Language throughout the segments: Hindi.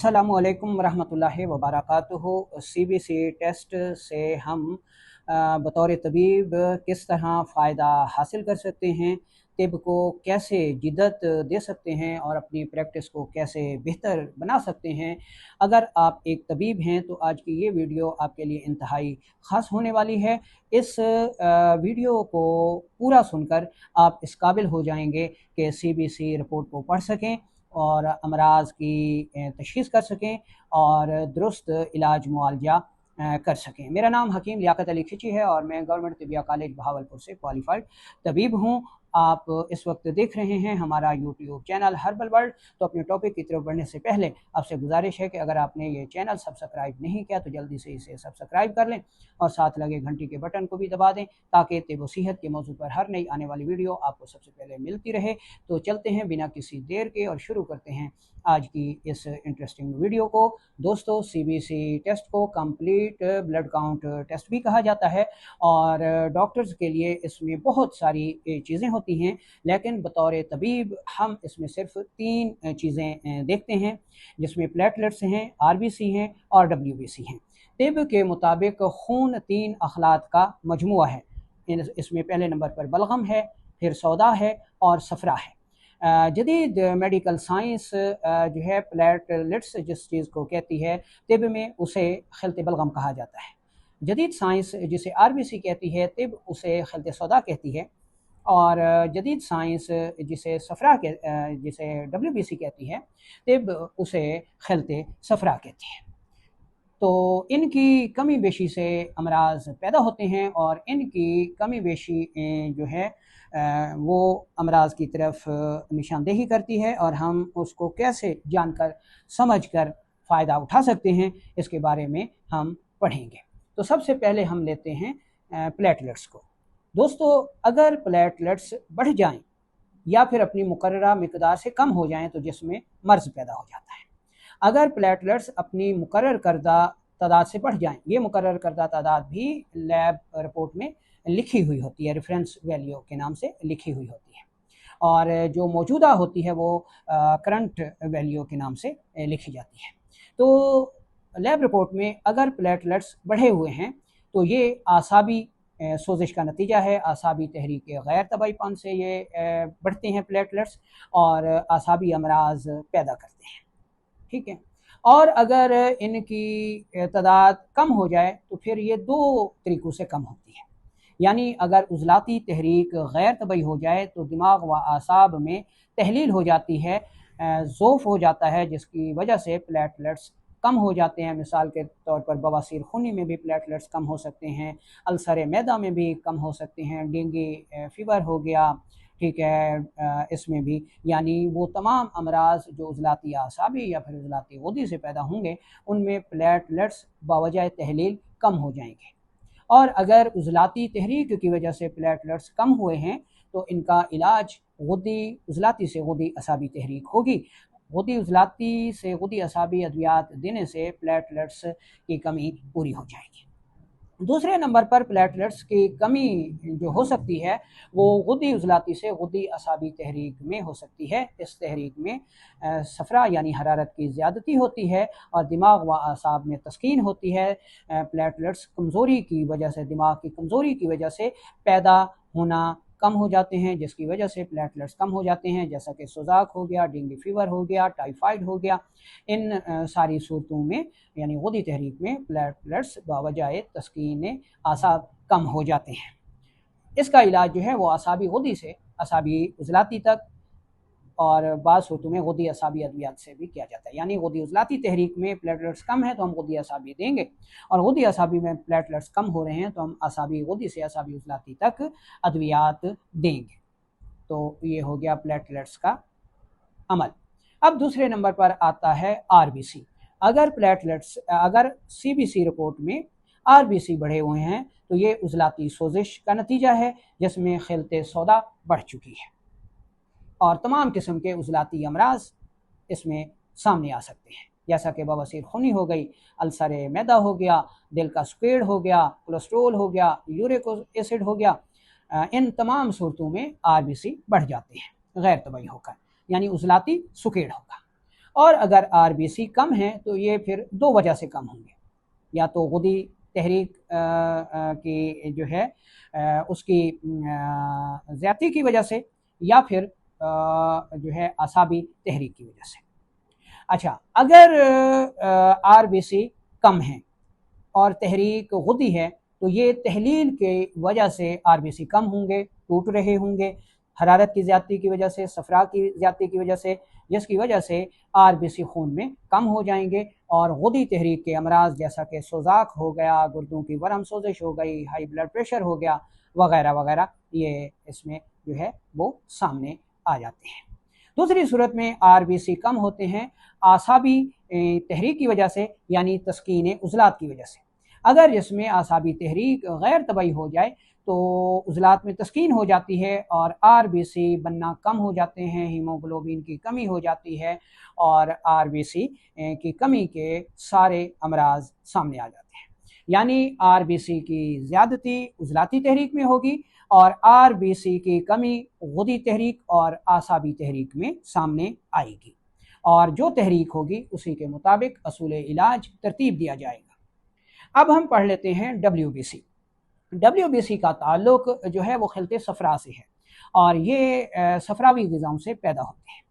अस्सलामुअलैकुम वरहमतुल्लाहि वबरकातुहू। सीबीसी टेस्ट से हम बतौर तबीब किस तरह फ़ायदा हासिल कर सकते हैं, तिब को कैसे जिद्दत दे सकते हैं और अपनी प्रैक्टिस को कैसे बेहतर बना सकते हैं। अगर आप एक तबीब हैं तो आज की ये वीडियो आपके लिए इंतहाई ख़ास होने वाली है। इस वीडियो को पूरा सुनकर आप इस काबिल हो जाएंगे कि सीबीसी रिपोर्ट को पढ़ सकें और अमराज की तशख़ीस कर सकें और दुरुस्त इलाज मुआलजा कर सकें। मेरा नाम हकीम लियाकत अली खिची है और मैं गवर्नमेंट तिबिया कॉलेज बहावलपुर से क्वालिफाइड तबीब हूँ। आप इस वक्त देख रहे हैं हमारा यूट्यूब चैनल हर्बल वर्ल्ड। तो अपने टॉपिक की तरफ बढ़ने से पहले आपसे गुजारिश है कि अगर आपने ये चैनल सब्सक्राइब नहीं किया तो जल्दी से इसे सब्सक्राइब कर लें और साथ लगे घंटी के बटन को भी दबा दें ताकि तिब व सेहत के मौजू पर हर नई आने वाली वीडियो आपको सबसे पहले मिलती रहे। तो चलते हैं बिना किसी देर के और शुरू करते हैं आज की इस इंटरेस्टिंग वीडियो को। दोस्तों, सीबीसी टेस्ट को कंप्लीट ब्लड काउंट टेस्ट भी कहा जाता है और डॉक्टर्स के लिए इसमें बहुत सारी चीज़ें होती हैं, लेकिन बतौर तबीब हम इसमें सिर्फ 3 चीज़ें देखते हैं, जिसमें प्लेटलेट्स हैं, आरबीसी हैं और डब्ल्यूबीसी हैं। तिब के मुताबिक खून 3 अखलात का मजमुआ है। इसमें पहले नंबर पर बलगम है, फिर सौदा है और सफ़रा है। जदीद मेडिकल साइंस जो है प्लेटलेट्स जिस चीज़ को कहती है तिब में उसे खिलत बलगम कहा जाता है। जदीद साइंस जिसे आरबीसी कहती है तिब उसे खिलत सौदा कहती है और जदीद साइंस जिसे सफ़रा के जिसे डब्ल्यूबीसी कहती है तिब उसे खिलत सफ़रा कहती है। तो इनकी कमी बेशी से अमराज पैदा होते हैं और इनकी कमी बेशी जो है वो अमराज की तरफ निशानदेही करती है और हम उसको कैसे जानकर समझकर फ़ायदा उठा सकते हैं इसके बारे में हम पढ़ेंगे। तो सबसे पहले हम लेते हैं प्लेटलेट्स को। दोस्तों, अगर प्लेटलेट्स बढ़ जाएं या फिर अपनी मुकर्ररा मिकदार से कम हो जाएं तो जिस्म में मर्ज़ पैदा हो जाता है। अगर प्लेटलेट्स अपनी मुकर्रर करदा तादाद से बढ़ जाएं, ये मुकर्रर करदा तादाद भी लैब रिपोर्ट में लिखी हुई होती है, रेफरेंस वैल्यू के नाम से लिखी हुई होती है और जो मौजूदा होती है वो करंट वैल्यू के नाम से लिखी जाती है। तो लैब रिपोर्ट में अगर प्लेटलेट्स बढ़े हुए हैं तो ये आसाबी सोजिश का नतीजा है। आसाबी तहरीक गैर तबाईपन से ये बढ़ते हैं प्लेटलेट्स और आसाबी अमराज पैदा करते हैं। ठीक है। और अगर इनकी तादाद कम हो जाए तो फिर ये 2 तरीक़ों से कम होती है। यानी अगर उज़लाती तहरीक गैर तबई हो जाए तो दिमाग व आसाब में तहलील हो जाती है, ज़ोफ़ हो जाता है, जिसकी वजह से प्लेटलेट्स कम हो जाते हैं। मिसाल के तौर पर बवासीर खूनी में भी प्लेटलेट्स कम हो सकते हैं, अल्सर मैदा में भी कम हो सकते हैं, डेंगू फीवर हो गया, ठीक है, इसमें भी यानी वो तमाम अमराज जो उज़लाती आसाबी या फिर उज़लाती गुदी से पैदा होंगे उनमें प्लेटलेट्स बावजह तहलील कम हो जाएंगे। और अगर उज़लाती तहरीक की वजह से प्लेटलेट्स कम हुए हैं तो इनका इलाज गुदी उज़लाती से गुदी असाबी तहरीक होगी। गुदी उज़लाती से गुदी असाबी अद्वियात देने से प्लेटलेट्स की कमी पूरी हो जाएगी। दूसरे नंबर पर प्लेटलेट्स की कमी जो हो सकती है वो गुदी उज़लाती से गुदी असाबी तहरीक में हो सकती है। इस तहरीक में सफ़रा यानी हरारत की ज़्यादती होती है और दिमाग व आसाब में तस्कीन होती है। प्लेटलेट्स कमज़ोरी की वजह से, दिमाग की कमज़ोरी की वजह से पैदा होना कम हो जाते हैं, जिसकी वजह से प्लेटलेट्स कम हो जाते हैं, जैसा कि सोजाक हो गया, डेंगू फीवर हो गया, टाइफाइड हो गया। इन सारी सूरतों में यानी गुदी तहरीक में प्लेटलेट्स बावजाए तस्कीन आसाब कम हो जाते हैं। इसका इलाज जो है वो आसाबी गुदी से असाबी उज़लाती तक और बाज़ सूरतों में गुदी असाबी अद्वियात से भी किया जाता है। यानी गुदी उज़लाती तहरीक में प्लेटलेट्स कम है तो हम गुदी असाबी देंगे और गुदी असाबी में प्लेटलेट्स कम हो रहे हैं तो हम असाबी गुदी से असाबी उज़लाती तक अद्वियात देंगे। तो ये हो गया प्लेटलेट्स का अमल। अब दूसरे नंबर पर आता है आरबीसी। अगर सीबीसी रिपोर्ट में आरबीसी बढ़े हुए हैं तो ये उज़लाती सोजिश का नतीजा है जिसमें खिलत सौदा बढ़ चुकी है और तमाम किस्म के उज़लाती अमराज इसमें सामने आ सकते हैं, जैसा कि बवासीर खूनी हो गई, अल्सर मैदा हो गया, दिल का स्क्वेड हो गया, कोलेस्ट्रोल हो गया, यूरिक एसिड हो गया। इन तमाम सूरतों में आरबीसी बढ़ जाते हैं गैर तबई होकर, यानी उज़लाती सुकेड़ होगा। और अगर आरबीसी कम है तो ये फिर दो वजह से कम होंगे, या तो गुदी तहरीक की जो है उसकी ज़्यादती की वजह से, या फिर जो है असाबी तहरीक की वजह से। अच्छा, अगर आरबीसी कम है और तहरीक गुदी है तो ये तहलील के वजह से आरबीसी कम होंगे, टूट रहे होंगे हरारत की ज़्यादती की वजह से, सफरा की ज़्यादती की वजह से, जिसकी वजह से आरबीसी खून में कम हो जाएंगे और गुदी तहरीक के अमराज जैसा कि सोजाक हो गया, गुर्दों की वरम सोजिश हो गई, हाई ब्लड प्रेशर हो गया वगैरह वगैरह, ये इसमें जो है वो सामने आ जाते हैं। दूसरी सूरत में आरबीसी कम होते हैं आसाबी तहरीक की वजह से, यानी तस्कीन उज़लात की वजह से। अगर जिसमें आसाबी तहरीक गैर तबई हो जाए तो उज़लात में तस्कीन हो जाती है और आरबीसी बनना कम हो जाते हैं, हीमोग्लोबिन की कमी हो जाती है और आरबीसी की कमी के सारे अमराज सामने आ जाते हैं। यानी आरबीसी की ज़्यादती उज़लाती तहरीक में होगी और आरबीसी की कमी गुदी तहरीक और आसाबी तहरीक में सामने आएगी, और जो तहरीक होगी उसी के मुताबिक असूल इलाज तरतीब दिया जाएगा। अब हम पढ़ लेते हैं WBC। WBC का ताल्लुक जो है वो खिलते सफरा से है और ये सफरावी ग़िज़ाओं से पैदा होते हैं।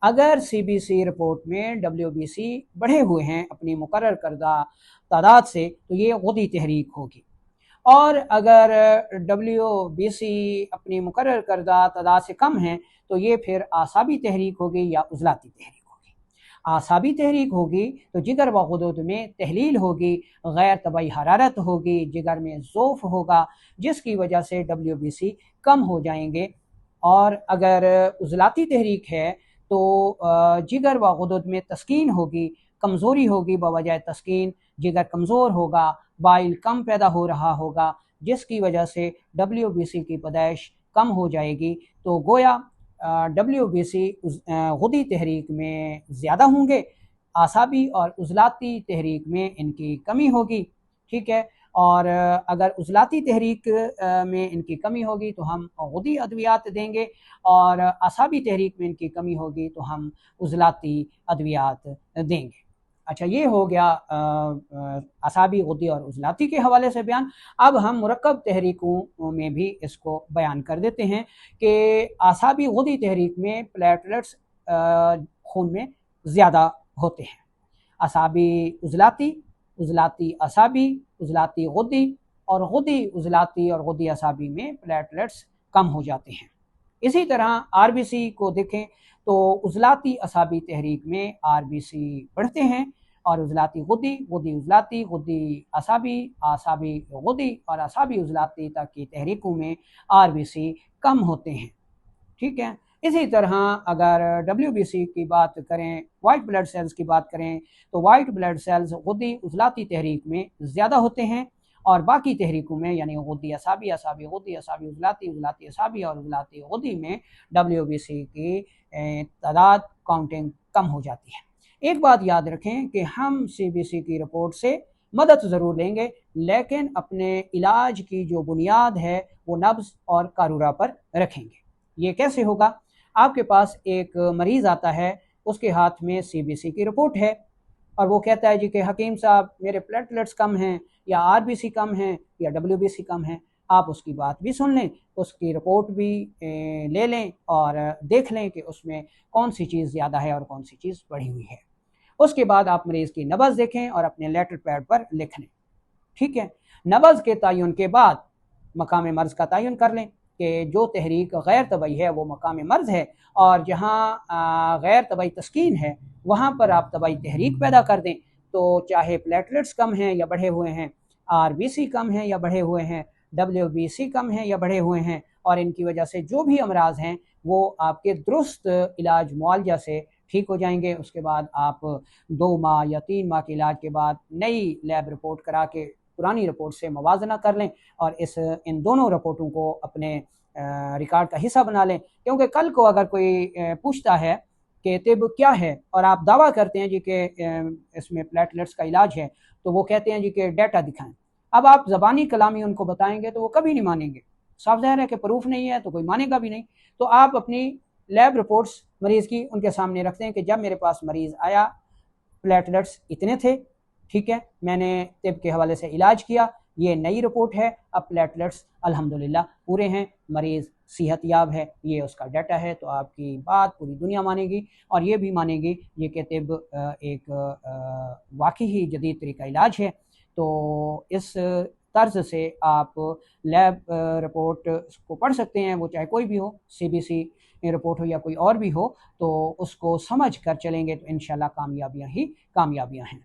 अगर CBC रिपोर्ट में WBC बढ़े हुए हैं अपनी मुकर्रर करदा तादाद से तो ये गुदी तहरीक होगी, और अगर WBC अपनी मुकर्रर करदा तादाद से कम है तो ये फिर आसाबी तहरीक होगी या उज़लाती तहरीक होगी। आसाबी तहरीक होगी तो जिगर व गुदूद में तहलील होगी, गैर तबई हरारत होगी, जिगर में ज़ोफ़ होगा जिसकी वजह से WBC कम हो जाएंगे। और अगर उज़लाती तहरीक है तो जिगर व गुदूद में तस्कीन होगी, कमज़ोरी होगी, बवजह तस्कीन जिगर कमज़ोर होगा, बाइल कम पैदा हो रहा होगा जिसकी वजह से WBC की पैदाइश कम हो जाएगी। तो गोया WBC गुदी तहरीक में ज़्यादा होंगे, आसाबी और उज़लाती तहरीक में इनकी कमी होगी, ठीक है। और अगर उज़लाती तहरीक में इनकी कमी होगी तो हम गुदी अद्वियात देंगे, और आसाबी तहरीक में इनकी कमी होगी तो हम उज़लाती अद्वियात देंगे। अच्छा, ये हो गया असाबी गुदी और उज़लाती के हवाले से बयान। अब हम मुरक्कब तहरीकों में भी इसको बयान कर देते हैं कि आसाबी गुदी तहरीक में प्लेटलेट्स खून में ज़्यादा होते हैं। असाबी उज़लाती, उज़लाती असाबी, उज़लाती गुदी और गुदी उज़लाती और गुदी असाबी में प्लेटलेट्स कम हो जाते हैं। इसी तरह आरबीसी को देखें तो उज़लाती असाबी तहरीक में आरबीसी बढ़ते हैं और उज़लाती गुदी, गुदी उज़लाती, गुदी असाबी, आसाबी गुदी और असाबी उज़लाती तक की तहरीकों में आरबीसी कम होते हैं, ठीक है। इसी तरह अगर WBC की बात करें, वाइट ब्लड सेल्स की बात करें तो वाइट ब्लड सेल्स गुदी उज़लाती तहरीक में ज़्यादा होते हैं और बाकी तहरीकों में यानी गुदी असाबी, असाबी गुदी, असाबी उज़लाती, उज़लाती असाबी और उज़लाती गुदी में WBC की तादाद काउंटिंग कम हो जाती है। एक बात याद रखें कि हम CBC की रिपोर्ट से मदद ज़रूर लेंगे, लेकिन अपने इलाज की जो बुनियाद है वो नब्ज़ और कारूरा पर रखेंगे। ये कैसे होगा? आपके पास एक मरीज़ आता है, उसके हाथ में CBC की रिपोर्ट है और वो कहता है जी कि हकीम साहब मेरे प्लेटलेट्स कम हैं या आरबीसी कम हैं या WBC कम है। आप उसकी बात भी सुन लें, उसकी रिपोर्ट भी ले लें और देख लें कि उसमें कौन सी चीज़ ज़्यादा है और कौन सी चीज़ बढ़ी हुई है। उसके बाद आप मरीज़ की नब्ज़ देखें और अपने लेटर पैड पर लिख लें, ठीक है। नब्ज़ के तयन के बाद मकाम मर्ज़ का तयन कर लें कि जो तहरीक गैर तबई है वो मकाम मर्ज़ है और जहाँ गैर तबई तस्कीन है वहाँ पर आप तबई तहरीक पैदा कर दें। तो चाहे प्लेटलेट्स कम हैं या बढ़े हुए हैं, आरबीसी कम हैं या बढ़े हुए हैं, WBC कम हैं या बढ़े हुए हैं, और इनकी वजह से जो भी अमराज हैं वो आपके दुरुस्त इलाज मुआलजा से ठीक हो जाएंगे। उसके बाद आप 2 माह या 3 माह के इलाज के बाद नई लैब रिपोर्ट करा के पुरानी रिपोर्ट से मवाजना कर लें और इन दोनों रिपोर्टों को अपने रिकॉर्ड का हिस्सा बना लें, क्योंकि कल को अगर कोई पूछता है कि तिब क्या है और आप दावा करते हैं जी कि इसमें प्लेटलेट्स का इलाज है, तो वो कहते हैं जी कि डाटा दिखाएं। अब आप ज़बानी कलामी उनको बताएंगे तो वो कभी नहीं मानेंगे, साफ ज़ाहिर है कि प्रूफ नहीं है तो कोई मानेगा भी नहीं। तो आप अपनी लैब रिपोर्ट्स मरीज़ की उनके सामने रखते हैं कि जब मेरे पास मरीज़ आया प्लेटलेट्स इतने थे, ठीक है, मैंने तिब के हवाले से इलाज किया, ये नई रिपोर्ट है, अब प्लेटलेट्स अल्हम्दुलिल्लाह पूरे हैं, मरीज़ सेहतयाब है, ये उसका डाटा है। तो आपकी बात पूरी दुनिया मानेगी और ये भी मानेगी ये कि तिब एक वाकई ही जदीद तरीका इलाज है। तो इस तर्ज से आप लैब रिपोर्ट को पढ़ सकते हैं, वो चाहे कोई भी हो, सीबीसी रिपोर्ट हो या कोई और भी हो, तो उसको समझ कर चलेंगे तो इंशाल्लाह कामयाबियाँ ही कामयाबियाँ हैं।